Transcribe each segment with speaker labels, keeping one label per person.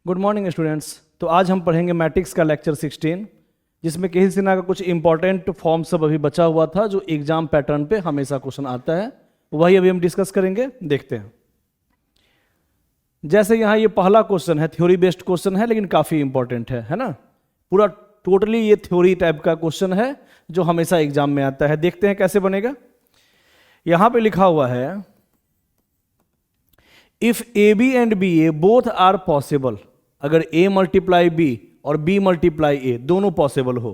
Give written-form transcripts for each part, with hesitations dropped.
Speaker 1: Good morning students. तो आज हम पढ़ेंगे मैट्रिक्स का लेक्चर 16, जिसमें के सिन्हा का कुछ इंपॉर्टेंट फॉर्म सब अभी बचा हुआ था जो एग्जाम पैटर्न पे हमेशा क्वेश्चन आता है, वही अभी हम डिस्कस करेंगे। देखते हैं। जैसे यहाँ ये पहला क्वेश्चन है, थ्योरी बेस्ड क्वेश्चन है लेकिन काफ़ी इंपॉर्टेंट है ना। पूरा टोटली ये थ्योरी टाइप का क्वेश्चन है जो हमेशा एग्जाम में आता है। देखते हैं कैसे बनेगा। यहाँ पे लिखा हुआ है if A B and B A both are possible. अगर ए मल्टीप्लाई बी और बी मल्टीप्लाई ए दोनों पॉसिबल हो,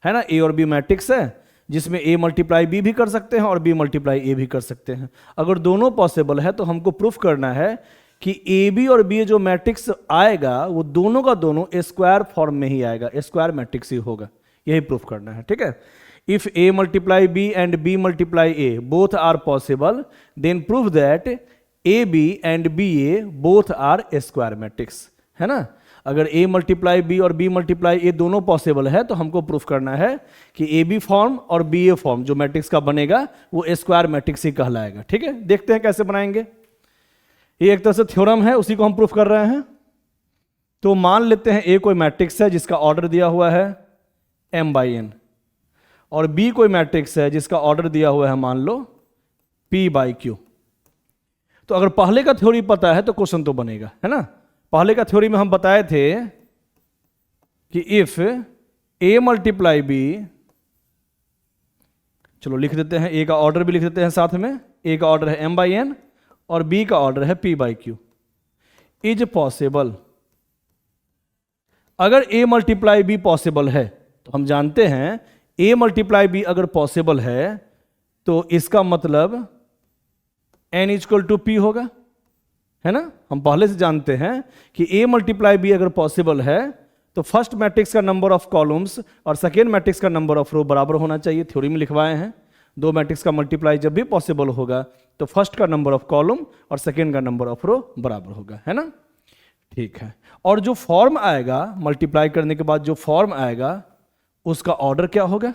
Speaker 1: है ना। ए और बी मैट्रिक्स है जिसमें ए मल्टीप्लाई बी भी कर सकते हैं और बी मल्टीप्लाई ए भी कर सकते हैं। अगर दोनों पॉसिबल है तो हमको प्रूफ करना है कि ए बी और बी जो मैट्रिक्स आएगा वो दोनों का दोनों स्क्वायर फॉर्म में ही आएगा, स्क्वायर मैट्रिक्स ही होगा। यही प्रूफ करना है, ठीक है। If A multiply B and B multiply A both are possible then prove that A B and B A both are square matrix, है ना। अगर ए मल्टीप्लाई बी और बी मल्टीप्लाई ए दोनों पॉसिबल है तो हमको प्रूफ करना है कि ए बी फॉर्म और बी ए फॉर्म जो मैट्रिक्स का बनेगा वो स्क्वायर मैट्रिक्स ही कहलाएगा, ठीक है। देखते हैं कैसे बनाएंगे। ये एक तरह से थ्योरम है, उसी को हम प्रूफ कर रहे हैं। तो मान लेते हैं ए कोई मैट्रिक्स है जिसका ऑर्डर दिया हुआ है m बाई एन, और बी कोई मैट्रिक्स है जिसका ऑर्डर दिया हुआ है मान लो p बाई क्यू। तो अगर पहले का थ्योरी पता है तो क्वेश्चन तो बनेगा, है ना। पहले का थ्योरी में हम बताए थे कि इफ ए मल्टीप्लाई बी, चलो लिख देते हैं, ए का ऑर्डर भी लिख देते हैं साथ में। ए का ऑर्डर है m बाई एन और b का ऑर्डर है p by Q is possible. अगर a मल्टीप्लाई b पॉसिबल है तो हम जानते हैं a मल्टीप्लाई b अगर पॉसिबल है तो इसका मतलब n इक्वल टू p होगा, है ना। हम पहले से जानते हैं कि a मल्टीप्लाई b अगर पॉसिबल है तो फर्स्ट मैट्रिक्स का नंबर ऑफ कॉलम्स और सेकेंड मैट्रिक्स का नंबर ऑफ रो बराबर होना चाहिए। थ्योरी में लिखवाए हैं दो मैट्रिक्स का मल्टीप्लाई जब भी पॉसिबल होगा तो फर्स्ट का नंबर ऑफ कॉलम और सेकेंड का नंबर ऑफ रो बराबर होगा, है ना। ठीक है। और जो फॉर्म आएगा मल्टीप्लाई करने के बाद, जो फॉर्म आएगा उसका ऑर्डर क्या होगा।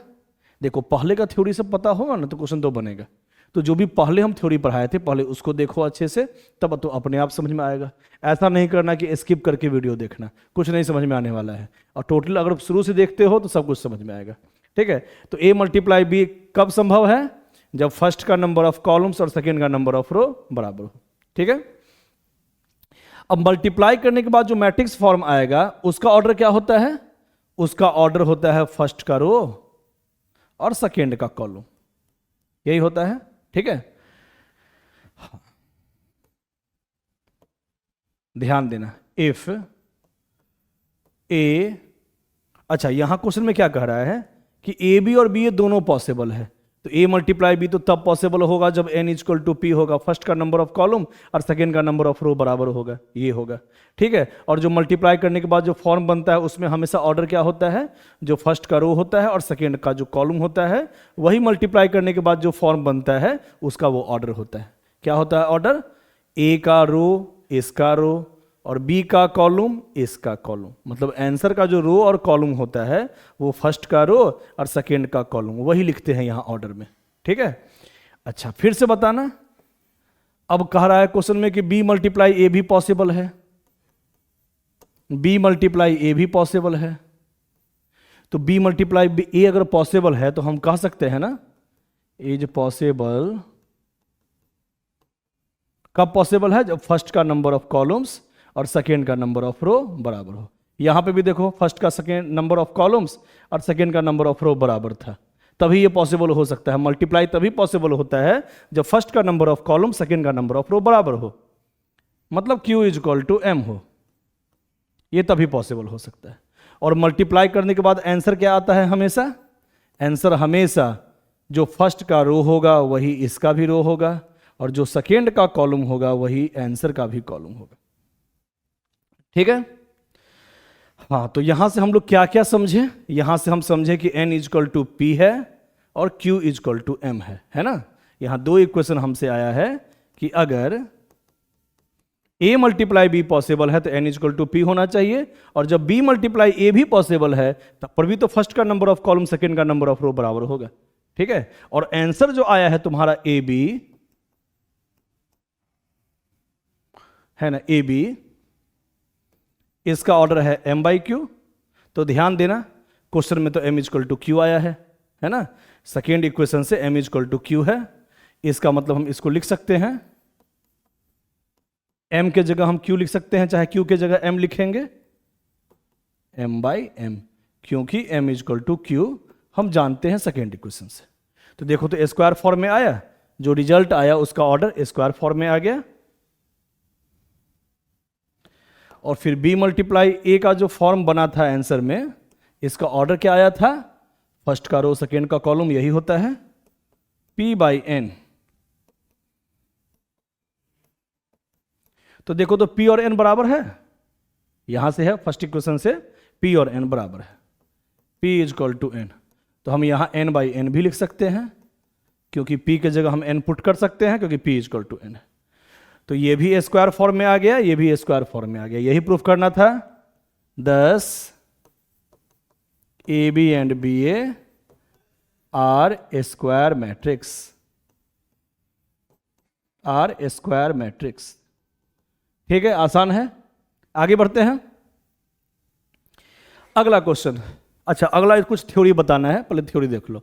Speaker 1: देखो पहले का थ्योरी सब पता होगा ना तो क्वेश्चन तो बनेगा। तो जो भी पहले हम थ्योरी पढ़ाए थे पहले उसको देखो अच्छे से, तब तो अपने आप समझ में आएगा। ऐसा नहीं करना कि स्किप करके वीडियो देखना, कुछ नहीं समझ में आने वाला है। और टोटल अगर शुरू से देखते हो तो सब कुछ समझ में आएगा, ठीक है। तो ए मल्टीप्लाई बी कब संभव है, जब फर्स्ट का नंबर ऑफ कॉलम्स और सेकेंड का नंबर ऑफ रो बराबर हो, ठीक है। अब मल्टीप्लाई करने के बाद जो मैट्रिक्स फॉर्म आएगा उसका ऑर्डर क्या होता है, उसका ऑर्डर होता है फर्स्ट का रो और सेकेंड का कॉलम, यही होता है, ठीक है। ध्यान देना। इफ ए, अच्छा यहां क्वेश्चन में क्या कह रहा है कि ए बी और बी ए दोनों पॉसिबल है, तो ए मल्टीप्लाई बी तो तब पॉसिबल होगा जब n इक्वल टू पी होगा, फर्स्ट का नंबर ऑफ कॉलम और सेकेंड का नंबर ऑफ रो बराबर होगा, ये होगा, ठीक है। और जो मल्टीप्लाई करने के बाद जो फॉर्म बनता है उसमें हमेशा ऑर्डर क्या होता है, जो फर्स्ट का रो होता है और सेकेंड का जो कॉलम होता है वही मल्टीप्लाई करने के बाद जो फॉर्म बनता है उसका वो ऑर्डर होता है। क्या होता है ऑर्डर, ए का रो इसका रो और बी का कॉलम इसका कॉलम। मतलब आंसर का जो रो और कॉलम होता है वो फर्स्ट का रो और सेकेंड का कॉलम, वही लिखते हैं यहां ऑर्डर में, ठीक है। अच्छा फिर से बताना। अब कह रहा है क्वेश्चन में कि बी मल्टीप्लाई ए भी पॉसिबल है, बी मल्टीप्लाई ए भी पॉसिबल है। तो बी मल्टीप्लाई ए अगर पॉसिबल है तो हम कह सकते हैं ना इज पॉसिबल। कब पॉसिबल है, जब फर्स्ट का नंबर ऑफ कॉलम्स और सेकेंड का नंबर ऑफ रो बराबर हो। यहां पे भी देखो फर्स्ट का सेकेंड नंबर ऑफ कॉलम्स और सेकेंड का नंबर ऑफ रो बराबर था, तभी ये पॉसिबल हो सकता है। मल्टीप्लाई तभी पॉसिबल होता है जब फर्स्ट का नंबर ऑफ कॉलम सेकेंड का नंबर ऑफ रो बराबर हो, मतलब Q is equal to M हो, ये तभी पॉसिबल हो सकता है। और मल्टीप्लाई करने के बाद आंसर क्या आता है, हमेशा आंसर हमेशा जो फर्स्ट का रो होगा वही इसका भी रो होगा और जो सेकेंड का कॉलम होगा वही आंसर का भी कॉलम होगा, ठीक है। हाँ तो यहां से हम लोग क्या क्या समझे, यहां से हम समझे कि n इजक्वल टू पी है और q इजक्वल टू m है ना। यहां दो इक्वेशन हमसे आया है कि अगर a मल्टीप्लाई b पॉसिबल है तो n इजक्वल टू p होना चाहिए, और जब b मल्टीप्लाई a भी पॉसिबल है तब पर भी तो फर्स्ट का नंबर ऑफ कॉलम सेकेंड का नंबर ऑफ रो बराबर होगा, ठीक है। और आंसर जो आया है तुम्हारा ए बी, है ना, ए बी इसका ऑर्डर है m बाई क्यू। तो ध्यान देना क्वेश्चन में तो m इक्वल टू क्यू आया है ना। सेकेंड इक्वेशन से m इक्वल टू क्यू है, इसका मतलब हम इसको लिख सकते हैं, m के जगह हम q लिख सकते हैं, चाहे q के जगह m लिखेंगे, m बाई m, क्योंकि m इक्वल टू क्यू हम जानते हैं सेकेंड इक्वेशन से। तो देखो तो स्क्वायर फॉर्म में आया, जो रिजल्ट आया उसका ऑर्डर स्क्वायर फॉर्म में आ गया। और फिर b मल्टीप्लाई a का जो फॉर्म बना था आंसर में, इसका ऑर्डर क्या आया था, फर्स्ट का रो सेकेंड का कॉलम यही होता है, p बाई n। तो देखो तो p और n बराबर है, यहां से है फर्स्ट इक्वेशन से p और n बराबर है, p इक्वल टू n। तो हम यहां n बाई n भी लिख सकते हैं, क्योंकि p के जगह हम n पुट कर सकते हैं, क्योंकि p इक्वल टू n है। तो ये भी स्क्वायर फॉर्म में आ गया, ये भी स्क्वायर फॉर्म में आ गया, यही प्रूफ करना था। 10 AB and BA are square matrix, are square matrix. ठीक है, आसान है। आगे बढ़ते हैं, अगला क्वेश्चन। अच्छा, अगला कुछ थ्योरी बताना है, पहले थ्योरी देख लो।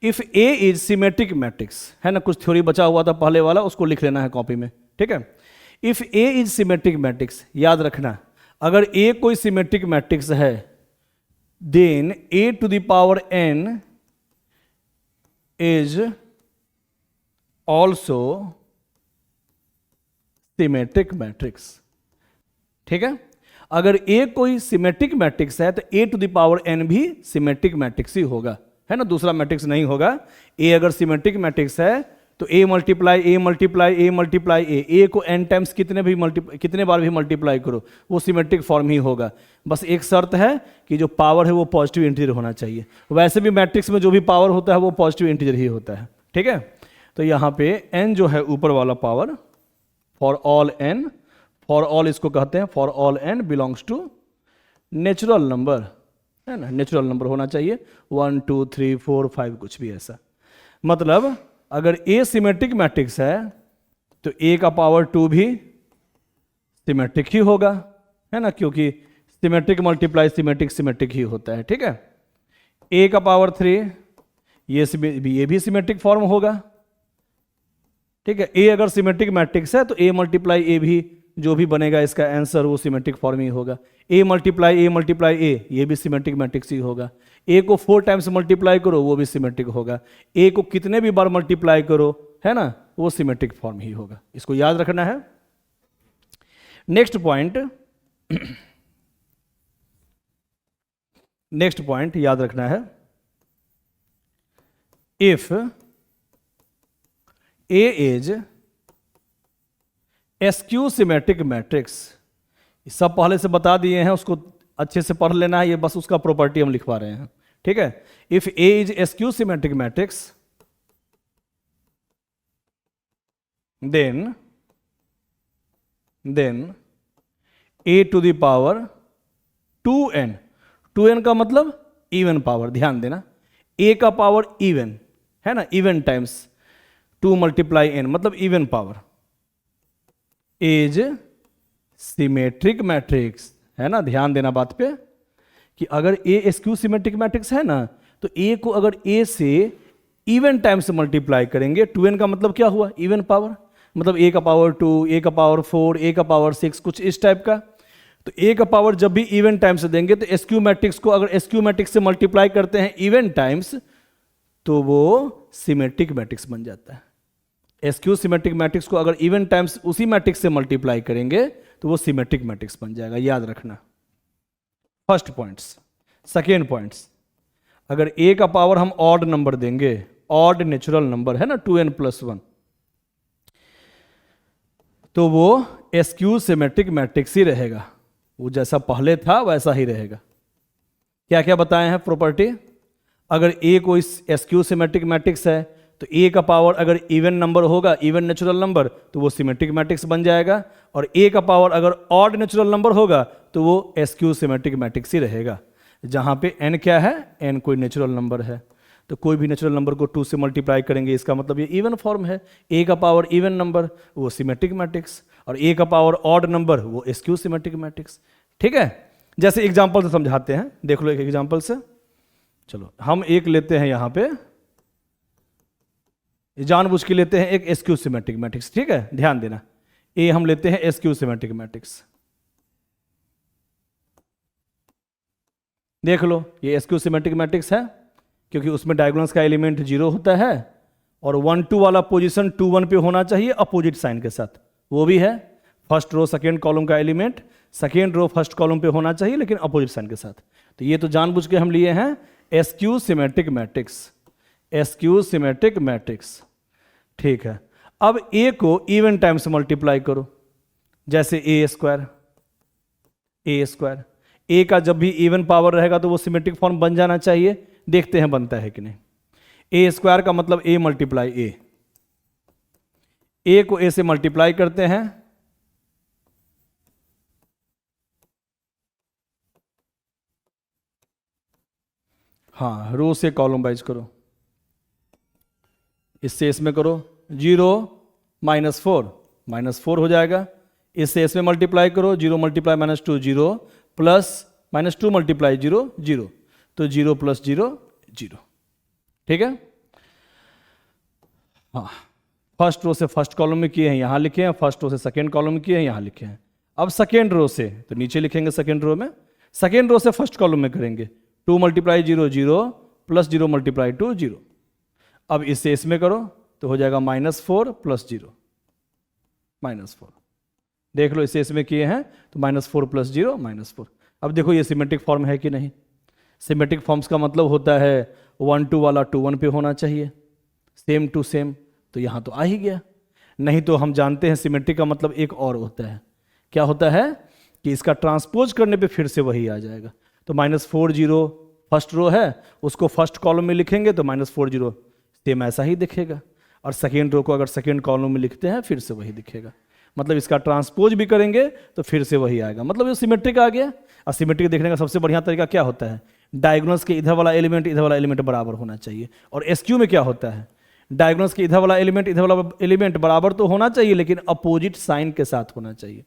Speaker 1: If A is symmetric matrix, है ना, कुछ थ्योरी बचा हुआ था पहले वाला, उसको लिख लेना है कॉपी में। ठीक है, if A is symmetric matrix, याद रखना, अगर A कोई सिमेट्रिक मैट्रिक्स है, then A to the power n is also symmetric matrix. ठीक है, अगर A कोई सिमेट्रिक मैट्रिक्स है तो A to the power n भी सिमेट्रिक मैट्रिक्स ही होगा, है ना, दूसरा मैट्रिक्स नहीं होगा। A अगर सिमेट्रिक मैट्रिक्स है तो A multiply A multiply A multiply A को n टाइम्स कितने बार भी मल्टीप्लाई करो, वो सिमेट्रिक फॉर्म ही होगा। बस एक शर्त है कि जो पावर है वो पॉजिटिव इंटीजर होना चाहिए। वैसे भी मैट्रिक्स में जो भी पावर होता है वो पॉजिटिव इंटीजर ही होता है। ठीक है, तो यहाँ पे n जो है ऊपर वाला power, for all n, for all इसको कहते हैं, for all n belongs to natural number, है ना, नेचुरल नंबर होना चाहिए, 1 2 3 4 5 कुछ भी ऐसा। मतलब अगर A सिमेट्रिक मैट्रिक्स है तो A का पावर 2 भी सिमेट्रिक ही होगा, है ना, क्योंकि सिमेट्रिक मल्टीप्लाई सिमेट्रिक सिमेट्रिक ही होता है। ठीक है, A का पावर 3 ये भी सिमेट्रिक फॉर्म होगा। ठीक है, A अगर सिमेट्रिक मैट्रिक्स है तो A मल्टीप्लाई A भी जो भी बनेगा इसका आंसर वो सिमेट्रिक फॉर्म ही होगा। A मल्टीप्लाई A ये भी सिमेट्रिक मैट्रिक्स ही होगा। A को 4 टाइम्स मल्टीप्लाई करो वो भी सिमेट्रिक होगा। A को कितने भी बार मल्टीप्लाई करो, है ना, वो सिमेट्रिक फॉर्म ही होगा। इसको याद रखना है। नेक्स्ट पॉइंट याद रखना है, if A is skew symmetric matrix, सब पहले से बता दिए हैं, उसको अच्छे से पढ़ लेना है, ये बस उसका प्रॉपर्टी हम लिखवा रहे हैं। ठीक है, if A is skew symmetric matrix then A to the power 2n, 2n का मतलब इवन पावर, ध्यान देना, A का पावर इवन, है ना, इवन टाइम्स 2 मल्टीप्लाई n मतलब even power, is symmetric matrix, है ना। ध्यान देना बात पे कि अगर A स्क्यू सिमेट्रिक मैट्रिक्स है ना, तो A को अगर A से इवन टाइम से मल्टीप्लाई करेंगे, 2n का मतलब क्या हुआ, इवन पावर, मतलब A का पावर 2, A का पावर 4, A का पावर 6, कुछ इस टाइप का। तो A का पावर जब भी इवन टाइम से देंगे तो स्क्यू मैट्रिक्स को अगर स्क्यू मैट्रिक्स से मल्टीप्लाई करते हैं इवन टाइम्स तो वो सिमेट्रिक मैट्रिक्स बन जाता है। एसक्यू सिमेट्रिक मैट्रिक्स को अगर इवन टाइम्स उसी मैट्रिक्स से मल्टीप्लाई करेंगे तो वो सिमेट्रिक मैट्रिक्स बन जाएगा, याद रखना। First points. सेकेंड पॉइंट्स, अगर A का पावर हम ऑड नंबर देंगे, ऑड नेचुरल नंबर है ना, 2n + 1, तो वो एसक्यू सिमेट्रिक मैट्रिक्स ही रहेगा, वो जैसा पहले था वैसा ही रहेगा। क्या क्या बताए हैं प्रॉपर्टी, अगर A कोई एसक्यू सिमेट्रिक मैट्रिक्स है तो A का पावर अगर इवन नंबर होगा, इवन नेचुरल नंबर, तो वो सिमेट्रिक मैट्रिक्स बन जाएगा, और A का पावर अगर ऑड नेचुरल नंबर होगा तो वो एसक्यू सिमेट्रिक मैट्रिक्स ही रहेगा। जहां पे n क्या है, n कोई नेचुरल नंबर है, तो कोई भी नेचुरल नंबर को 2 से मल्टीप्लाई करेंगे, इसका मतलब ये इवन फॉर्म है। A का पावर इवन नंबर वो सिमेट्रिक मैट्रिक्स, और A का पावर ऑड नंबर वो एसक्यू सिमेट्रिक मैट्रिक्स। ठीक है, जैसे एग्जाम्पल से समझाते हैं, देख लो एक एग्जाम्पल से। चलो हम एक लेते हैं यहां पे, जानबूझ के लेते हैं एक एसक्यू सिमेट्रिक मैट्रिक्स, ठीक है, ध्यान देना। ए हम लेते हैं एसक्यू सिमेट्रिक मैट्रिक्स, देख लो ये एसक्यू सिमेट्रिक मैट्रिक्स है क्योंकि उसमें डायगोनल्स का एलिमेंट 0 होता है और 1 2 वाला पोजीशन 2 1 पे होना चाहिए अपोजिट साइन के साथ, वो भी है। फर्स्ट रो सेकेंड कॉलम का element second row first column पे होना चाहिए लेकिन अपोजिट साइन के साथ। तो ये तो जानबूझ के हम लिए हैं SQ symmetric matrix, SQ symmetric matrix, ठीक है। अब ए को इवन टाइम से मल्टीप्लाई करो, जैसे ए स्क्वायर, ए स्क्वायर, ए का जब भी इवन पावर रहेगा तो वो सिमेट्रिक फॉर्म बन जाना चाहिए, देखते हैं बनता है कि नहीं। ए स्क्वायर का मतलब ए मल्टीप्लाई ए को ए से मल्टीप्लाई करते हैं, हाँ रो से कॉलम वाइज करो, इससे इसमें करो, 0 -4 हो जाएगा, इससे इसमें मल्टीप्लाई करो, 0 × -2 0 प्लस -2 × 0 0, तो 0 + 0 0, ठीक है। हाँ फर्स्ट रो से फर्स्ट कॉलम में किए हैं यहां लिखे हैं, फर्स्ट रो से सेकेंड कॉलम में किए हैं यहां लिखे हैं। अब सेकेंड रो से तो नीचे लिखेंगे, सेकेंड रो में, सेकेंड रो से फर्स्ट कॉलम में करेंगे, 2 × 0 0 प्लस 0 × 2 0। अब इससे इसमें करो तो हो जाएगा -4 + 0 -4, देख लो इससे इसमें किए हैं तो -4 + 0 -4। अब देखो ये सिमेट्रिक फॉर्म है कि नहीं। सिमेट्रिक फॉर्म्स का मतलब होता है 1 2 वाला 2 1 पे होना चाहिए, सेम टू सेम, तो यहां तो आ ही गया। नहीं तो हम जानते हैं सिमेट्रिक का मतलब एक और होता है, क्या होता है कि इसका ट्रांसपोज करने पे फिर से वही आ जाएगा। तो -4 0 फर्स्ट रो है, उसको फर्स्ट कॉलम में लिखेंगे तो -4 0 सेम ऐसा ही दिखेगा, और सेकेंड रो को अगर सेकेंड कॉलम में लिखते हैं फिर से वही दिखेगा। मतलब इसका ट्रांसपोज भी करेंगे तो फिर से वही आएगा, मतलब ये सिमेट्रिक आ गया। और सिमेट्रिक देखने का सबसे बढ़िया तरीका क्या होता है, डायगोनल्स के इधर वाला एलिमेंट बराबर होना चाहिए। और एसक्यू में क्या होता है, डायगोनल्स के इधर वाला एलिमेंट बराबर तो होना चाहिए लेकिन अपोजिट साइन के साथ होना चाहिए,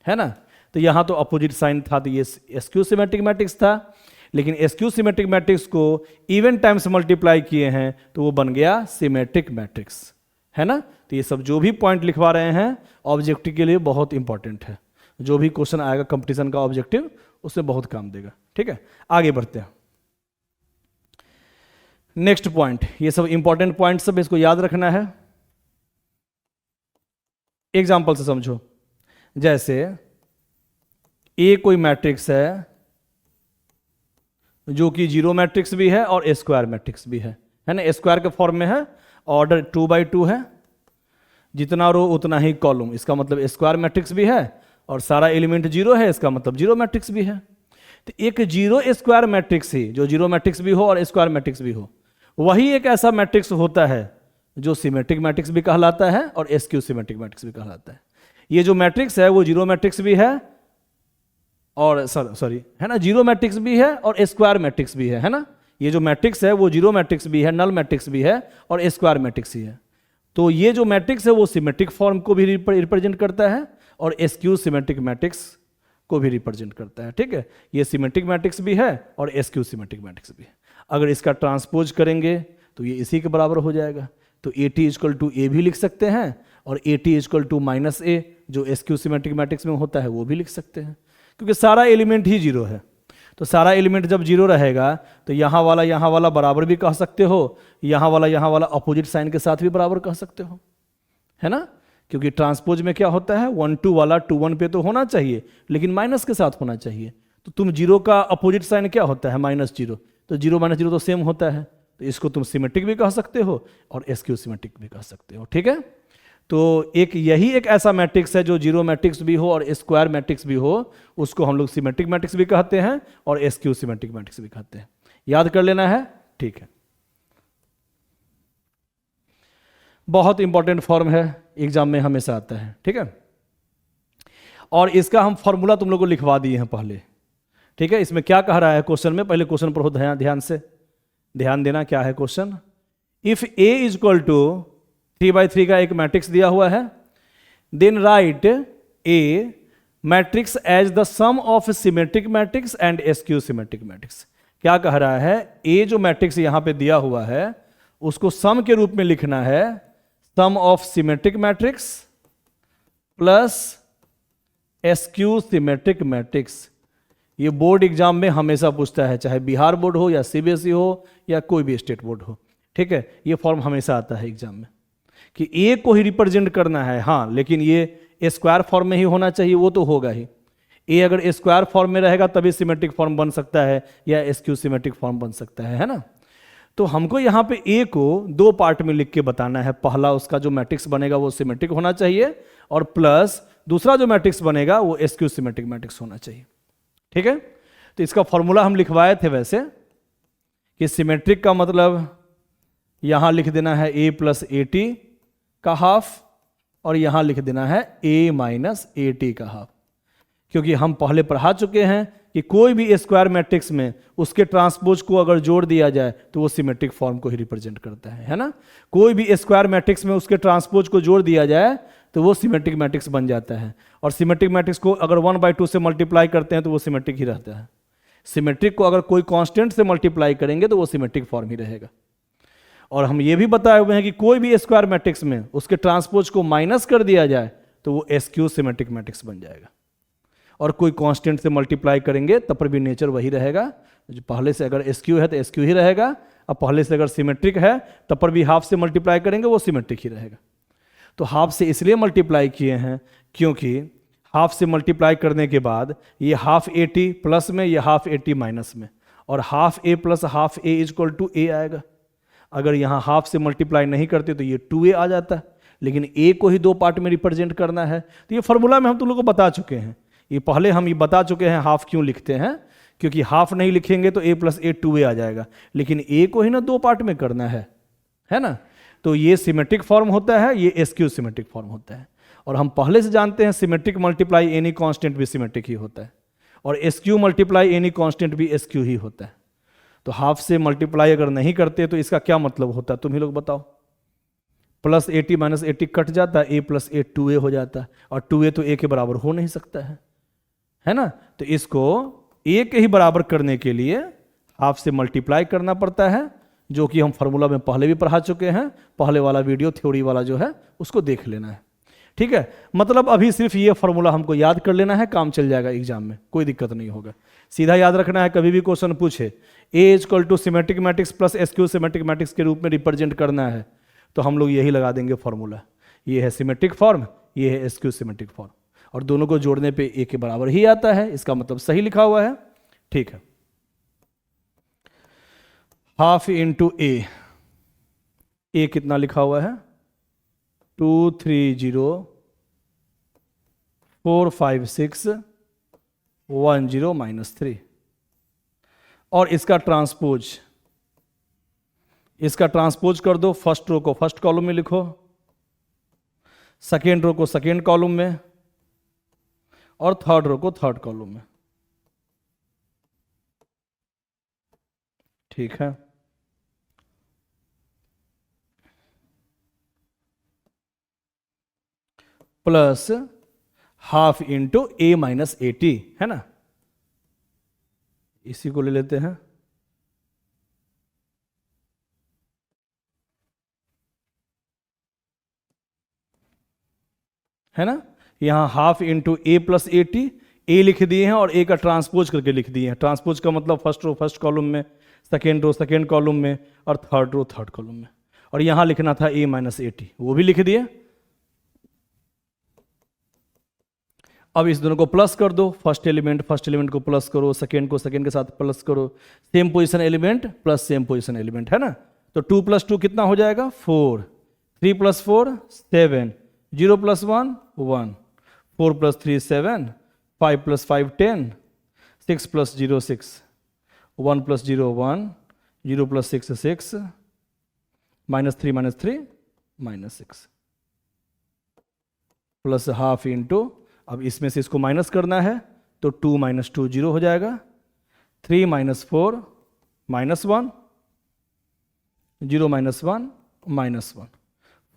Speaker 1: है ना। तो यहां तो अपोजिट साइन था तो ये एसक्यू सिमेट्रिक मैट्रिक्स था, लेकिन एसक्यू सिमेट्रिक मैट्रिक्स को इवन टाइम्स मल्टीप्लाई किए हैं तो वो बन गया सिमेट्रिक मैट्रिक्स, है ना। तो ये सब जो भी पॉइंट लिखवा रहे हैं ऑब्जेक्टिव के लिए बहुत इंपॉर्टेंट है, जो भी क्वेश्चन आएगा कंपटीशन का ऑब्जेक्टिव उससे बहुत काम देगा, ठीक है। आगे बढ़ते हैं, नेक्स्ट पॉइंट, ये सब इंपॉर्टेंट पॉइंट सब इसको याद रखना है। एग्जाम्पल से समझो, जैसे ए कोई मैट्रिक्स है जो कि 0 मैट्रिक्स भी है और स्क्वायर मैट्रिक्स भी है ना, स्क्वायर के फॉर्म में है, ऑर्डर 2x2 है, जितना रो उतना ही कॉलम, इसका मतलब स्क्वायर मैट्रिक्स भी है, और सारा एलिमेंट 0 है, इसका मतलब 0 मैट्रिक्स भी है। तो एक 0 स्क्वायर मैट्रिक्स ही, जो 0 मैट्रिक्स भी हो और स्क्वायर मैट्रिक्स भी हो, वही एक ऐसा मैट्रिक्स होता है जो सिमेट्रिक मैट्रिक्स भी कहलाता है और एसक्यू सिमेट्रिक मैट्रिक्स भी कहलाता है। ये जो मैट्रिक्स है वो 0 मैट्रिक्स भी है और सॉरी है ना, 0 मैट्रिक्स भी है और स्क्वायर मैट्रिक्स भी है ना। ये जो मैट्रिक्स है वो 0 मैट्रिक्स भी है, नल मैट्रिक्स भी है और स्क्वायर मैट्रिक्स ही है। तो ये जो मैट्रिक्स है वो सिमेट्रिक फॉर्म को भी रिप्रेजेंट करता है और एसक्यू सिमेट्रिक मैट्रिक्स को भी रिप्रेजेंट करता है, ठीक है। ये सिमेट्रिक मैट्रिक्स भी है और एसक्यू सिमेट्रिक मैट्रिक्स भी है। अगर इसका ट्रांसपोज करेंगे तो ये इसी के बराबर हो जाएगा। तो AT = A भी लिख सकते हैं और AT = -A जो एसक्यू सिमेट्रिक मैट्रिक्स में होता है वो भी लिख सकते हैं, क्योंकि सारा एलिमेंट ही 0 है। तो सारा एलिमेंट जब 0 रहेगा तो यहाँ वाला बराबर भी कह सकते हो, यहाँ वाला अपोजिट साइन के साथ भी बराबर कह सकते हो, है ना। क्योंकि ट्रांसपोज में क्या होता है, 1 2 वाला 2 1 पे तो होना चाहिए लेकिन माइनस के साथ होना चाहिए। तो तुम 0 का अपोजिट साइन क्या होता है, -0, तो 0 - 0 तो सेम होता है। तो इसको तुम सिमेट्रिक भी कह सकते हो और एसक्यू सिमेट्रिक भी कह सकते हो, ठीक है। तो यही एक ऐसा मैट्रिक्स है जो 0 मैट्रिक्स भी हो और स्क्वायर मैट्रिक्स भी हो, उसको हम लोग सिमेट्रिक मैट्रिक्स भी कहते हैं और एसक्यू सिमेट्रिक मैट्रिक्स भी कहते हैं। याद कर लेना है, ठीक है। बहुत इंपॉर्टेंट फॉर्म है, एग्जाम में हमेशा आता है, ठीक है। और इसका हम फॉर्मूला तुम लोगों को लिखवा दिए हैं पहले, ठीक है। इसमें क्या कह रहा है क्वेश्चन में, पहले क्वेश्चन पर हो ध्यान से ध्यान देना। क्या है क्वेश्चन, इफ A = 3/3 का एक मैट्रिक्स दिया हुआ है, then write A matrix as the sum of symmetric matrix and skew symmetric matrix. क्या कह रहा है, ए जो मैट्रिक्स यहां पे दिया हुआ है उसको सम के रूप में लिखना है, sum of symmetric matrix plus skew symmetric matrix. ये बोर्ड एग्जाम में हमेशा पूछता है, चाहे बिहार बोर्ड हो या सीबीएसई हो या कोई भी स्टेट बोर्ड हो, ठीक है। ये फॉर्म हमेशा आता है एग्जाम में कि ए को ही रिप्रेजेंट करना है, हाँ, लेकिन ये स्क्वायर फॉर्म में ही होना चाहिए, वो तो होगा ही। ए अगर स्क्वायर फॉर्म में रहेगा तभी सिमेट्रिक फॉर्म बन सकता है या एसक्यू सिमेट्रिक फॉर्म बन सकता है ना। तो हमको यहाँ पे ए को दो पार्ट में लिख के बताना है। पहला उसका जो मैट्रिक्स बनेगा वो सिमेट्रिक होना चाहिए, और प्लस दूसरा जो मैट्रिक्स बनेगा वो एसक्यू सिमेट्रिक मैट्रिक्स होना चाहिए, ठीक है। तो इसका फॉर्मूला हम लिखवाए थे वैसे कि सिमेट्रिक का मतलब यहां लिख देना है a प्लस ए टी का हाफ, और यहां लिख देना है a माइनस ए टी का हाफ, क्योंकि हम पहले पढ़ा चुके हैं कि कोई भी स्क्वायर मैट्रिक्स में उसके ट्रांसपोज को अगर जोड़ दिया जाए तो वो सिमेट्रिक फॉर्म को ही रिप्रेजेंट करता है ना। कोई भी स्क्वायर मैट्रिक्स में उसके ट्रांसपोज को जोड़ दिया जाए तो वो सिमेट्रिक मैट्रिक्स बन जाता है, और सिमेट्रिक मैट्रिक्स को अगर 1/2 से मल्टीप्लाई करते हैं तो वो सिमेट्रिक ही रहता है। सिमेट्रिक को अगर कोई कांस्टेंट से मल्टीप्लाई करेंगे तो वो सिमेट्रिक फॉर्म ही रहेगा। और हम ये भी बताए हुए हैं कि कोई भी स्क्वायर मैट्रिक्स में उसके ट्रांसपोज को माइनस कर दिया जाए तो वो एसक्यू सिमेट्रिक मैट्रिक्स बन जाएगा, और कोई कांस्टेंट से मल्टीप्लाई करेंगे तब पर भी नेचर वही रहेगा। जो पहले से अगर एसक्यू है तो एसक्यू ही रहेगा, और पहले से अगर सिमेट्रिक है तब पर भी हाफ से मल्टीप्लाई करेंगे वो सिमेट्रिक ही रहेगा। तो हाफ से इसलिए मल्टीप्लाई किए हैं क्योंकि हाफ से मल्टीप्लाई करने के बाद ये हाफ ए टी प्लस में, ये हाफ ए टी माइनस में, और half A plus half A is equal to A आएगा। अगर यहाँ हाफ से मल्टीप्लाई नहीं करते तो ये 2a आ जाता है, लेकिन a को ही दो पार्ट में रिप्रेजेंट करना है। तो ये फॉर्मूला में हम तुम लोग को बता चुके हैं, ये पहले हम ये बता चुके हैं हाफ क्यों लिखते हैं, क्योंकि हाफ नहीं लिखेंगे तो a प्लस ए 2a आ जाएगा, लेकिन a को ही ना दो पार्ट में करना है ना। तो ये सिमेट्रिक फॉर्म होता है, ये एसक्यू सिमेट्रिक फॉर्म होता है। और हम पहले से जानते हैं सिमेट्रिक मल्टीप्लाई एनी कांस्टेंट भी सिमेट्रिक ही होता है, और एसक्यू मल्टीप्लाई एनी कांस्टेंट भी एसक्यू ही होता है। तो हाफ से मल्टीप्लाई अगर नहीं करते तो इसका क्या मतलब होता है, तुम ही लोग बताओ। Plus A T minus A T cut जाता है, ए प्लस ए 2a हो जाता है, और 2a तो a के बराबर हो नहीं सकता है ना। तो इसको a के ही बराबर करने के लिए हाफ से मल्टीप्लाई करना पड़ता है, जो कि हम फार्मूला में पहले भी पढ़ा चुके हैं। पहले वाला वीडियो थ्योरी वाला जो है उसको देख लेना है, ठीक है। मतलब अभी सिर्फ ये फार्मूला हमको याद कर लेना है, काम चल जाएगा एग्जाम में, कोई दिक्कत नहीं होगा। सीधा याद रखना है, कभी भी क्वेश्चन पूछे A equal to symmetric matrix plus skew symmetric matrix के रूप में रिप्रेजेंट करना है तो हम लोग यही लगा देंगे फॉर्मूला। ये है सिमेट्रिक फॉर्म, ये है एसक्यू सिमेट्रिक फॉर्म, और दोनों को जोड़ने पे ए के बराबर ही आता है, इसका मतलब सही लिखा हुआ है, ठीक है। हाफ इंटू ए कितना लिखा हुआ है 2304561 माइनस 3, और इसका ट्रांसपोज कर दो। फर्स्ट रो को फर्स्ट कॉलम में लिखो, सेकेंड रो को सेकेंड कॉलम में, और थर्ड रो को थर्ड कॉलम में, ठीक है। Plus half into A minus A T, है ना, इसी को ले लेते हैं। है ना, यहां half into A plus A T, A लिख दिए हैं और ए का ट्रांसपोज करके लिख दिए हैं। ट्रांसपोज का मतलब फर्स्ट रो फर्स्ट कॉलम में, सेकेंड रो सेकेंड कॉलम में, और थर्ड रो थर्ड कॉलम में। और यहां लिखना था ए माइनस ए टी, वो भी लिख दिए। अब इस दोनों को प्लस कर दो, फर्स्ट एलिमेंट को प्लस करो, सेकेंड को सेकेंड के साथ प्लस करो, same position element plus same position element, है ना। तो 2 + 2 कितना हो जाएगा 4, 3 + 4 7, 0 + 1 1, 4 + 3 7, 5 + 5 10, 6 + 0 6, 1 + 0 1, 0 + 6 6, -3 - 3 -6, प्लस हाफ इंटू, अब इसमें से इसको माइनस करना है तो 2 - 2 0 हो जाएगा, 3 - 4 -1, 0 - 1 -1,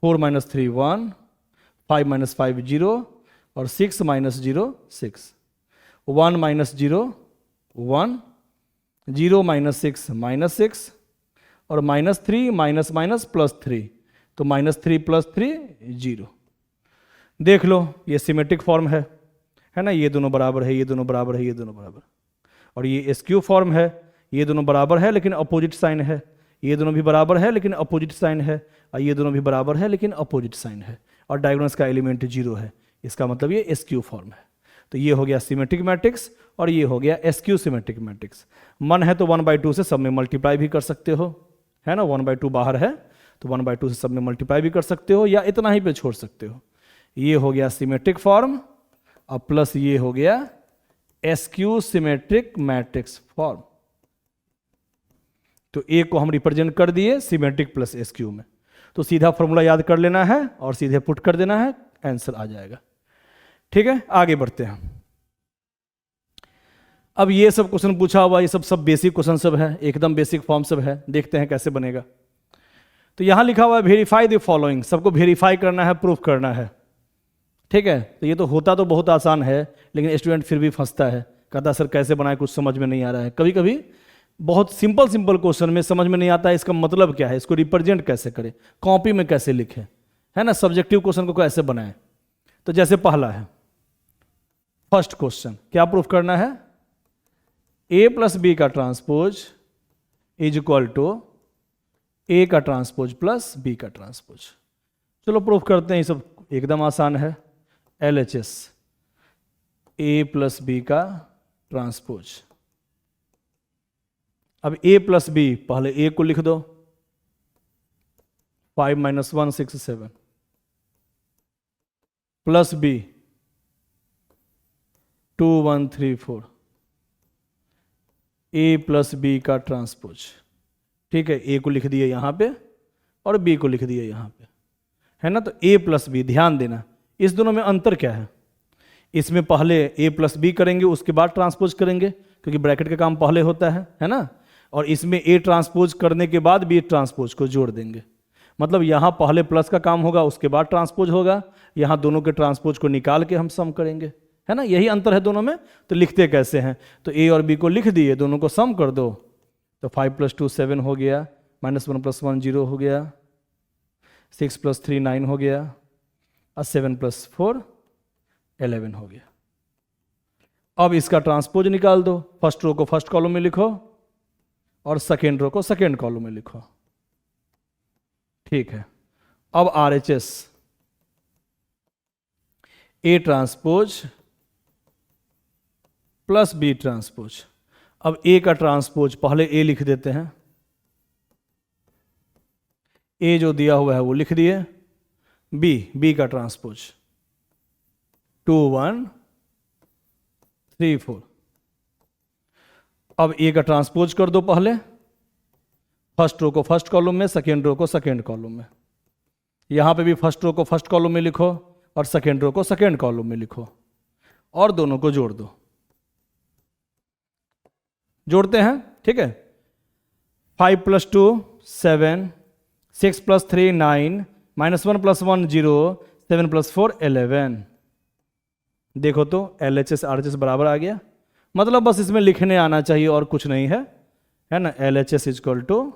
Speaker 1: 4 - 3 1, 5 - 5 0, और 6 माइनस 0 6, 1 माइनस 0 1, 0 माइनस 6 -6, और -3 माइनस माइनस +3, तो -3 + 3 0। देख लो ये सिमेट्रिक फॉर्म है ना, ये दोनों बराबर है, ये दोनों बराबर है, ये दोनों बराबर, और ये स्क्यू फॉर्म है, ये दोनों बराबर है लेकिन अपोजिट साइन है, ये दोनों भी बराबर है लेकिन अपोजिट साइन है, और ये दोनों भी बराबर है लेकिन अपोजिट साइन है, और डायगोनल्स का एलिमेंट 0 है, इसका मतलब ये स्क्यू फॉर्म है। तो ये हो गया सिमेट्रिक मैट्रिक्स और ये हो गया स्क्यू सिमेट्रिक मैट्रिक्स। मन है तो 1/2 से सब में मल्टीप्लाई भी कर सकते हो, है ना, 1/2 बाहर है तो 1/2 से सब में मल्टीप्लाई भी कर सकते हो, या इतना ही पे छोड़ सकते हो। ये हो गया सिमेट्रिक फॉर्म, अब प्लस ये हो गया स्क्यू सिमेट्रिक मैट्रिक्स फॉर्म। तो ए को हम रिप्रेजेंट कर दिए सिमेट्रिक प्लस स्क्यू में, तो सीधा फॉर्मूला याद कर लेना है और सीधे पुट कर देना है, आंसर आ जाएगा। ठीक है, आगे बढ़ते हैं। अब ये सब क्वेश्चन पूछा हुआ, ये सब बेसिक क्वेश्चन सब है, एकदम बेसिक फॉर्म सब है, देखते हैं कैसे बनेगा। तो यहां लिखा हुआ है वेरीफाई द फॉलोइंग, सबको वेरीफाई करना है, प्रूफ करना है। ठीक है, तो ये तो होता तो बहुत आसान है, लेकिन स्टूडेंट फिर भी फंसता है, कहता सर कैसे बनाए, कुछ समझ में नहीं आ रहा है। कभी कभी बहुत सिंपल क्वेश्चन में समझ में नहीं आता है इसका मतलब क्या है, इसको रिप्रेजेंट कैसे करें, कॉपी में कैसे लिखें, है ना, सब्जेक्टिव क्वेश्चन को कैसे बनाएं। तो जैसे पहला है फर्स्ट क्वेश्चन, क्या प्रूफ करना है, a प्लस बी का ट्रांसपोज इज इक्वल टू ए का ट्रांसपोज प्लस बी का ट्रांसपोज। चलो प्रूफ करते हैं, ये सब एकदम आसान है। LHS a प्लस बी का ट्रांसपोज। अब a प्लस बी, पहले a को लिख दो, 5 - 1 6 7, plus b 2 1 3 4, a plus B का ट्रांसपोज। ठीक है, a को लिख दिए यहां पे और b को लिख दिए यहां पे, है ना। तो a प्लस बी, ध्यान देना इस दोनों में अंतर क्या है, इसमें पहले a प्लस बी करेंगे उसके बाद ट्रांसपोज करेंगे, क्योंकि ब्रैकेट का काम पहले होता है ना, और इसमें a ट्रांसपोज करने के बाद b ट्रांसपोज को जोड़ देंगे। मतलब यहां पहले प्लस का काम होगा उसके बाद ट्रांसपोज होगा, यहां दोनों के ट्रांसपोज को निकाल के हम सम करेंगे, है ना, यही अंतर है दोनों में। तो लिखते कैसे हैं, तो a और b को लिख दिए, दोनों को सम कर दो, तो 5 + 2 7 हो गया, -1 + 1 0 हो गया, 6 + 3 9 हो गया, और 7 + 4 11 हो गया। अब इसका ट्रांसपोज निकाल दो, फर्स्ट रो को फर्स्ट कॉलम में लिखो और सेकेंड रो को सेकेंड कॉलम में लिखो। ठीक है, अब RHS A transpose plus B transpose. अब A का ट्रांसपोज पहले A लिख देते हैं, A जो दिया हुआ है वो लिख दिए, B का ट्रांसपोज 2 1 3 4। अब A का ट्रांसपोज कर दो, पहले फर्स्ट रो को फर्स्ट कॉलम में, सेकेंड रो को सेकेंड कॉलम में। यहां पे भी फर्स्ट रो को फर्स्ट कॉलम में लिखो और सेकेंड रो को सेकेंड कॉलम में लिखो, और दोनों को जोड़ दो। जोड़ते हैं, ठीक है, 5 + 2 7, 6 + 3 9, -1 + 1 0, 7 + 4 11। देखो तो LHS RHS बराबर आ गया, मतलब बस इसमें लिखने आना चाहिए और कुछ नहीं है ना। LHS =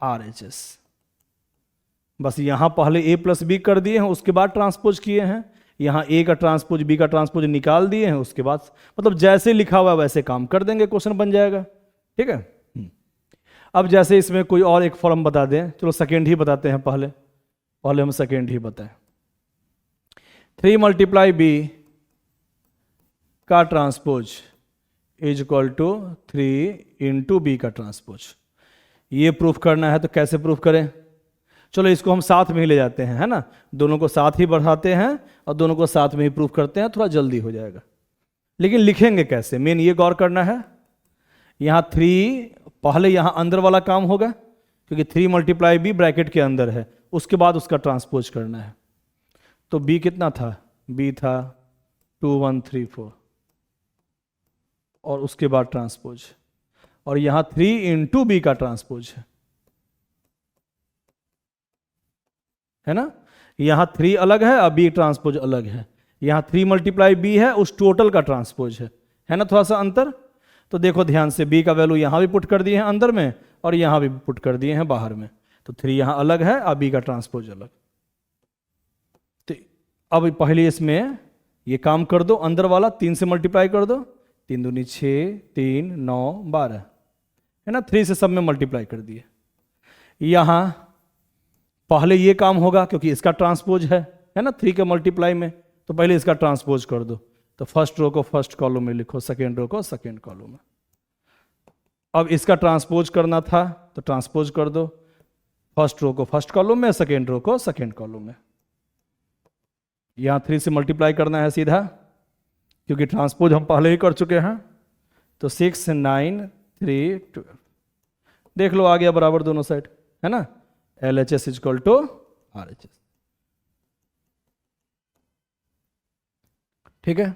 Speaker 1: RHS। बस यहां पहले A प्लस बी कर दिए हैं, उसके बाद ट्रांसपोज किए हैं, यहां A का ट्रांसपोज B का ट्रांसपोज निकाल दिए हैं, उसके बाद मतलब जैसे लिखा हुआ वैसे काम कर देंगे, क्वेश्चन बन जाएगा। ठीक है, अब जैसे इसमें कोई और एक फॉर्म बता दें, चलो सेकेंड ही बताते हैं, पहले हम सेकेंड ही बताएं। 3 × B का transpose is equal to 3 × B का ट्रांसपोज। ये प्रूफ करना है, तो कैसे प्रूफ करें, चलो इसको हम साथ में ही ले जाते हैं, है ना, दोनों को साथ ही बढ़ाते हैं और दोनों को साथ में ही प्रूफ करते हैं, थोड़ा जल्दी हो जाएगा। लेकिन लिखेंगे कैसे, मेन ये गौर करना है। यहां 3 पहले यहां अंदर वाला काम होगा, क्योंकि 3 × B ब्रैकेट के अंदर है, उसके बाद उसका ट्रांसपोज करना है। तो B कितना था, B था 2 1 3 4, और उसके बाद ट्रांसपोज, और यहां 3 × B का ट्रांसपोज है ना। यहां 3 अलग है और B ट्रांसपोज अलग है, यहाँ 3 मल्टीप्लाई बी है, उस टोटल का ट्रांसपोज है ना थोड़ा सा अंतर। तो देखो ध्यान से, बी का वैल्यू यहाँ भी पुट कर दिए हैं अंदर में और यहाँ भी पुट कर दिए हैं बाहर में, तो 3 यहाँ अलग है और बी का ट्रांसपोज अलग। तो अब पहले इसमें ये काम कर दो, अंदर वाला 3 से मल्टीप्लाई कर दो, 3 दूनी 6, 3 9 12 है ना, 3 से सब में मल्टीप्लाई कर दिए। यहाँ पहले ये काम होगा क्योंकि इसका ट्रांसपोज है ना 3 के मल्टीप्लाई में, तो पहले इसका ट्रांसपोज कर दो। तो फर्स्ट रो को फर्स्ट कॉलम में लिखो, सेकेंड रो को सेकेंड कॉलम में। अब इसका ट्रांसपोज करना था तो ट्रांसपोज कर दो, फर्स्ट रो को फर्स्ट कॉलम में, सेकेंड रो को सेकेंड कॉलम में। यहां 3 से मल्टीप्लाई करना है सीधा क्योंकि ट्रांसपोज हम पहले ही कर चुके हैं। तो 6 9 3 12 देख लो आ गया बराबर दोनों साइड, है ना। LHS equal to RHS। ठीक है,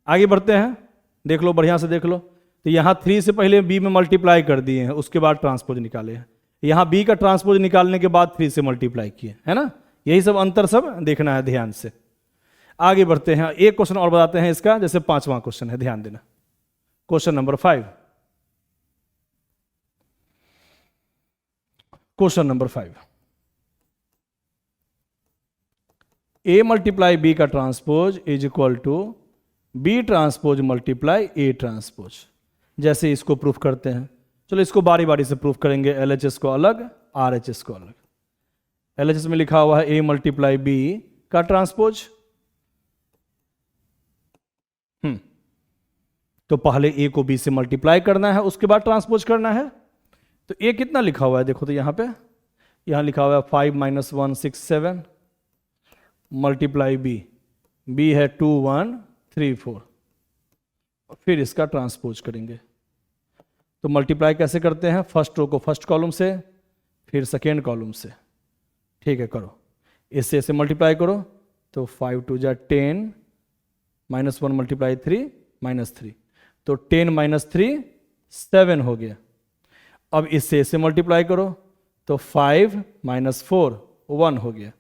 Speaker 1: आगे बढ़ते हैं, देख लो बढ़िया से देख लो। तो यहाँ 3 से पहले बी में मल्टीप्लाई कर दिए हैं, उसके बाद ट्रांसपोज निकाले हैं। यहाँ बी का ट्रांसपोज निकालने के बाद 3 से मल्टीप्लाई किए, है ना। यही सब अंतर सब देखना है ध्यान से। आगे बढ़ते हैं, एक क्वेश्चन और बताते हैं इसका, जैसे 5वां क्वेश्चन है, ध्यान देना। Question number 5, question number 5, A multiply B का transpose is equal to B transpose multiply A transpose. जैसे इसको प्रूफ करते हैं, चलो इसको बारी बारी से प्रूफ करेंगे। LHS को अलग, RHS को अलग। LHS में लिखा हुआ है A मल्टीप्लाई बी का ट्रांसपोज। तो पहले A को B से मल्टीप्लाई करना है, उसके बाद ट्रांसपोज करना है। तो A कितना लिखा हुआ है देखो, तो यहां पे यहां लिखा हुआ है 5 - 1 6 7 मल्टीप्लाई बी है 2 1 3 4। फिर इसका ट्रांसपोज करेंगे। तो मल्टीप्लाई कैसे करते हैं, फर्स्ट रो को फर्स्ट कॉलम से, फिर सेकेंड कॉलम से। ठीक है, करो, इससे ऐसे मल्टीप्लाई करो। तो 5 2 जा 10 -1 मल्टीप्लाई 3 -3, तो 10 - 3 7 हो गया। अब इससे ऐसे मल्टीप्लाई करो तो 5 - 4 1 हो गया।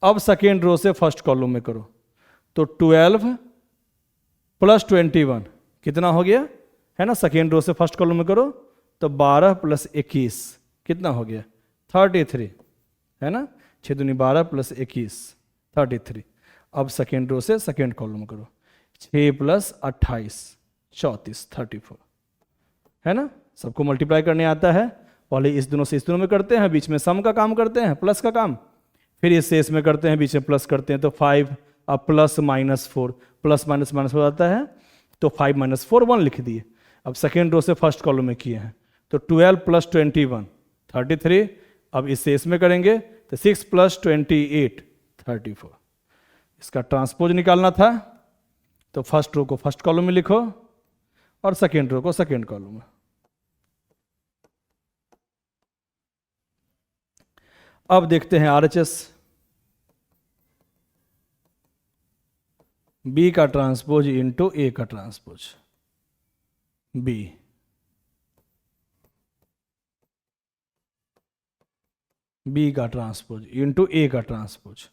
Speaker 1: अब सेकेंड रो से फर्स्ट कॉलम में करो तो 12 + 21 कितना हो गया, है ना। सेकेंड रो से फर्स्ट कॉलम में करो तो 12 + 21 कितना हो गया 33, है ना। 6 दूनी 12 + 21 33। अब सेकेंड रो से सेकेंड कॉलम में करो, 6 + 28 34 34, है ना। सबको मल्टीप्लाई करने आता है। पहले इस दोनों से इस दोनों में करते हैं, बीच में सम का काम करते हैं, प्लस का काम, फिर इससे इसमें करते हैं, बीच में प्लस करते हैं। तो 5 अब प्लस -4 प्लस माइनस माइनस हो जाता है, तो 5 - 4 1 लिख दिए। अब सेकेंड रो से फर्स्ट कॉलम में किए हैं, तो 12 + 21 33। अब इससे इसमें करेंगे तो 6 + 28 34। इसका ट्रांसपोज निकालना था, तो फर्स्ट रो को फर्स्ट कॉलम में लिखो और सेकेंड रो को सेकेंड कॉलम में। अब देखते हैं RHS। बी का ट्रांसपोज इंटू ए का ट्रांसपोज, बी का ट्रांसपोज इंटू ए का ट्रांसपोज।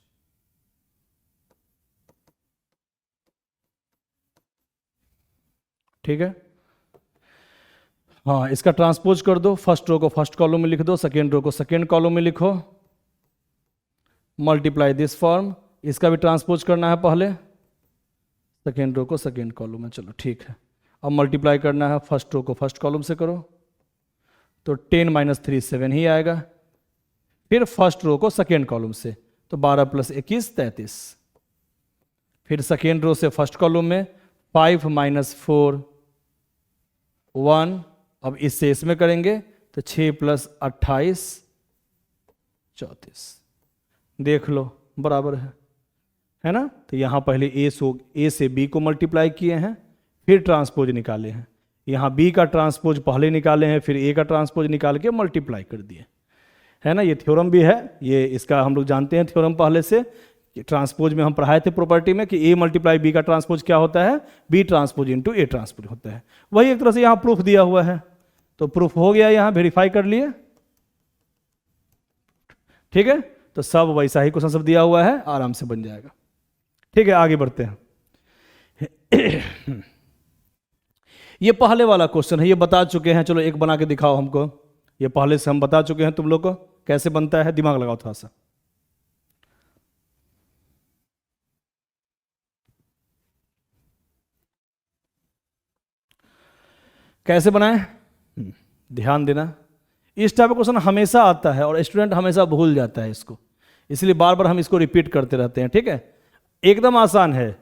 Speaker 1: ठीक है, हाँ, इसका ट्रांसपोज कर दो। फर्स्ट रो को फर्स्ट कॉलम में लिख दो, सेकेंड रो को सेकेंड कॉलम में लिखो। मल्टीप्लाई दिस फॉर्म, इसका भी ट्रांसपोज करना है पहले, सेकेंड रो को सेकेंड कॉलम में। चलो ठीक है, अब मल्टीप्लाई करना है, फर्स्ट रो को फर्स्ट कॉलम से करो तो 10 - 3 7 ही आएगा। फिर फर्स्ट रो को सेकेंड कॉलम से, तो 12 + 21 33। फिर सेकेंड रो से फर्स्ट कॉलम में 5 - 4 1। अब इससे इसमें करेंगे तो 6 + 28 34। देख लो बराबर है ना। तो यहां पहले ए से बी को मल्टीप्लाई किए हैं, फिर ट्रांसपोज निकाले हैं। यहां बी का ट्रांसपोज पहले निकाले हैं, फिर ए का ट्रांसपोज निकाल के मल्टीप्लाई कर दिए, है ना। ये थ्योरम भी है, ये इसका हम लोग जानते हैं थ्योरम पहले से। ट्रांसपोज में हम पढ़ाए थे प्रॉपर्टी में कि ए मल्टीप्लाई बी का ट्रांसपोज क्या होता है, B transpose into A transpose होता है। वही एक तरह से यहां प्रूफ दिया हुआ है, तो प्रूफ हो गया, यहां वेरीफाई कर लिए। ठीक है, तो सब वैसा ही क्वेश्चन सब दिया हुआ है, आराम से बन जाएगा। ठीक है, आगे बढ़ते हैं। ये पहले वाला क्वेश्चन है, ये बता चुके हैं। चलो एक बना के दिखाओ हमको। ये पहले से हम बता चुके हैं तुम लोग को कैसे बनता है, दिमाग लगाओ थोड़ा सा। कैसे बनाएं, ध्यान देना। इस टाइप का क्वेश्चन हमेशा आता है और स्टूडेंट हमेशा भूल जाता है इसको, इसलिए बार बार हम इसको रिपीट करते रहते हैं। ठीक है, एकदम आसान है,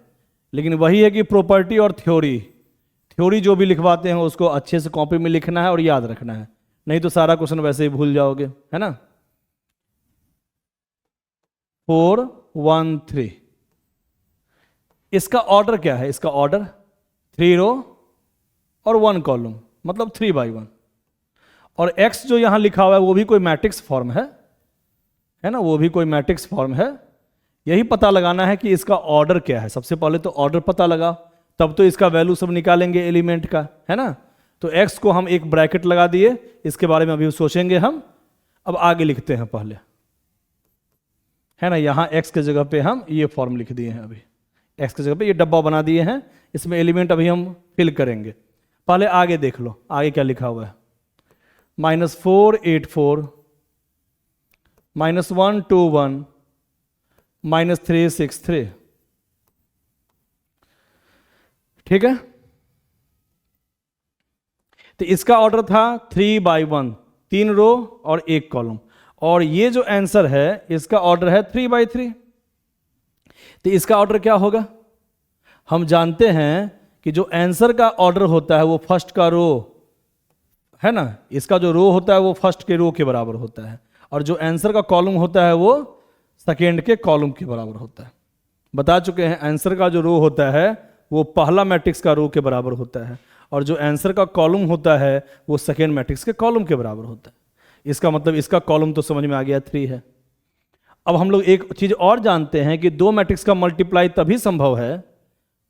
Speaker 1: लेकिन वही है कि प्रॉपर्टी और थ्योरी जो भी लिखवाते हैं उसको अच्छे से कॉपी में लिखना है और याद रखना है, नहीं तो सारा क्वेश्चन वैसे ही भूल जाओगे, है ना। 4 1 3, इसका ऑर्डर क्या है? इसका ऑर्डर 3 रो और 1 कॉलम, मतलब 3 by 1। और x जो यहां लिखा हुआ है वो भी कोई मैट्रिक्स फॉर्म है ना, वो भी कोई मैट्रिक्स फॉर्म है। यही पता लगाना है कि इसका ऑर्डर क्या है। सबसे पहले तो ऑर्डर पता लगा, तब तो इसका वैल्यू सब निकालेंगे एलिमेंट का, है ना। तो x को हम एक ब्रैकेट लगा दिए, इसके बारे में अभी सोचेंगे हम। अब आगे लिखते हैं पहले, है ना। यहां x के जगह पे हम ये फॉर्म लिख दिए हैं, अभी x के जगह पे ये डब्बा बना दिए हैं, इसमें एलिमेंट अभी हम फिल करेंगे। पहले आगे देख लो, आगे क्या लिखा हुआ है। -4 8 4, -1 2 1, -3 6 3। ठीक है, तो इसका ऑर्डर था 3 by 1, 3 रो और 1 कॉलम। और ये जो आंसर है इसका ऑर्डर है 3 by 3। तो इसका ऑर्डर क्या होगा? हम जानते हैं कि जो आंसर का ऑर्डर होता है वो फर्स्ट का रो, है ना। इसका जो रो होता है वो फर्स्ट के रो के बराबर होता है, और जो आंसर का कॉलम होता है वो सेकेंड के कॉलम के बराबर होता है। बता चुके हैं, आंसर का जो रो होता है वो पहला मैट्रिक्स का रो के बराबर होता है, और जो आंसर का कॉलम होता है वो सेकेंड मैट्रिक्स के कॉलम के बराबर होता है। इसका मतलब इसका कॉलम तो समझ में आ गया, 3 है। अब हम लोग एक चीज और जानते हैं कि दो मैट्रिक्स का मल्टीप्लाई तभी संभव है,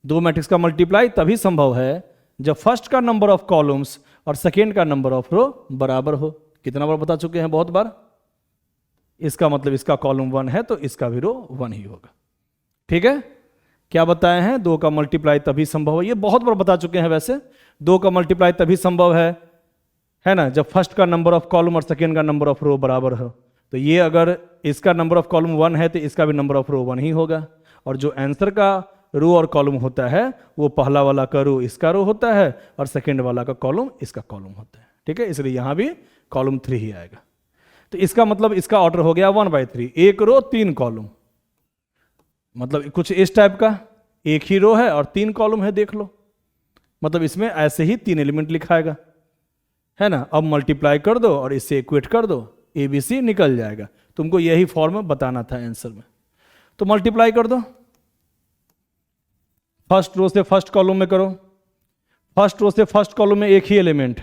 Speaker 1: दो मैट्रिक्स का मल्टीप्लाई तभी संभव है जब फर्स्ट का नंबर ऑफ कॉलम्स और सेकेंड का नंबर ऑफ रो बराबर हो। कितना बार बता चुके हैं? बहुत बार। इसका मतलब इसका कॉलम 1 है तो इसका भी रो 1 ही होगा। ठीक है, क्या बताए हैं? दो का मल्टीप्लाई तभी संभव है, ये बहुत बार बता चुके हैं। वैसे दो का मल्टीप्लाई तभी संभव है ना, जब फर्स्ट का नंबर ऑफ कॉलम और सेकेंड का नंबर ऑफ रो बराबर हो। तो ये अगर इसका नंबर ऑफ कॉलम 1 है तो इसका भी नंबर ऑफ रो 1 ही होगा, और जो आंसर का रो और कॉलम होता है वो पहला वाला का रो इसका रो होता है और सेकेंड वाला का कॉलम इसका कॉलम होता है। ठीक है, इसलिए यहां भी कॉलम 3 ही आएगा। तो इसका मतलब इसका ऑर्डर हो गया 1 by 3, 1 रो 3 कॉलम, मतलब कुछ इस टाइप का। एक ही रो है और 3 कॉलम है, देख लो, मतलब इसमें ऐसे ही 3 एलिमेंट लिखाएगा, है ना। अब मल्टीप्लाई कर दो और इससे इक्वेट कर दो, ABC निकल जाएगा। तुमको यही फॉर्म बताना था आंसर में। तो मल्टीप्लाई कर दो, फर्स्ट रो से फर्स्ट कॉलम में करो। फर्स्ट रो से फर्स्ट कॉलम में एक ही एलिमेंट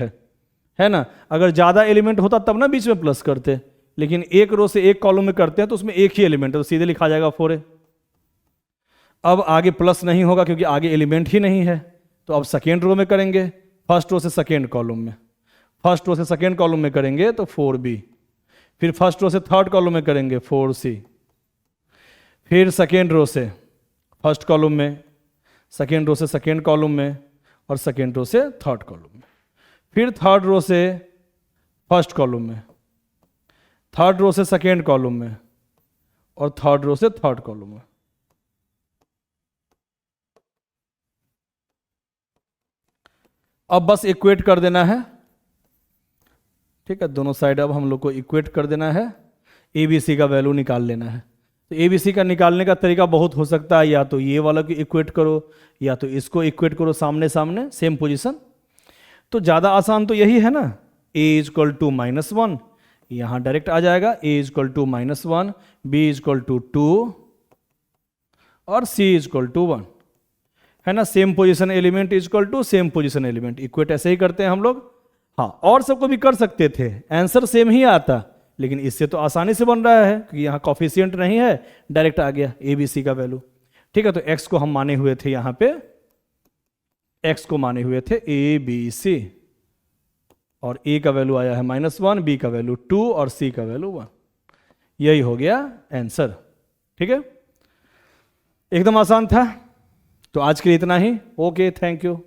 Speaker 1: है ना। अगर ज्यादा एलिमेंट होता तब ना बीच में प्लस करते, लेकिन एक रो से एक कॉलम में करते हैं तो उसमें एक ही एलिमेंट है, तो सीधे लिखा जाएगा 4A। अब आगे प्लस नहीं होगा क्योंकि आगे एलिमेंट ही नहीं है, तो अब सेकेंड रो में करेंगे, फर्स्ट रो से सेकेंड कॉलम में। फर्स्ट रो से सेकेंड कॉलम में करेंगे तो 4B, फिर फर्स्ट रो से थर्ड कॉलम में करेंगे 4C, फिर सेकेंड रो से फर्स्ट कॉलम में, सेकेंड रो से सेकेंड कॉलम में, और सेकेंड रो से थर्ड कॉलम में, फिर थर्ड रो से फर्स्ट कॉलम में, थर्ड रो से सेकेंड कॉलम में, और थर्ड रो से थर्ड कॉलम में। अब बस इक्वेट कर देना है। ठीक है, दोनों साइड अब हम लोग को इक्वेट कर देना है, ABC का वैल्यू निकाल लेना है। तो ABC का निकालने का तरीका बहुत हो सकता है, या तो ये वाला को इक्वेट करो या तो इसको इक्वेट करो सामने सामने, सेम पोजीशन। तो ज़्यादा आसान तो यही है ना, A = -1, यहाँ डायरेक्ट आ जाएगा। A = -1, B = 2 और C = 1, है ना। Same position element = same position element, equate ऐसे ही करते हैं हम लोग। हाँ, और सबको भी कर सकते थे, आंसर सेम ही आता, लेकिन इससे तो आसानी से बन रहा है क्योंकि यहाँ कॉफिशिएंट नहीं है, डायरेक्ट आ गया ABC का वैल्यू। ठीक है, तो x को हम माने हुए थे, यहाँ पे x को माने हुए थे ABC, और A का वैल्यू आया है -1, B का वैल्यू 2 और C का वैल्यू 1। यही हो गया आंसर। ठीक है, एकदम आसान था। तो आज के लिए इतना ही। Okay, thank you.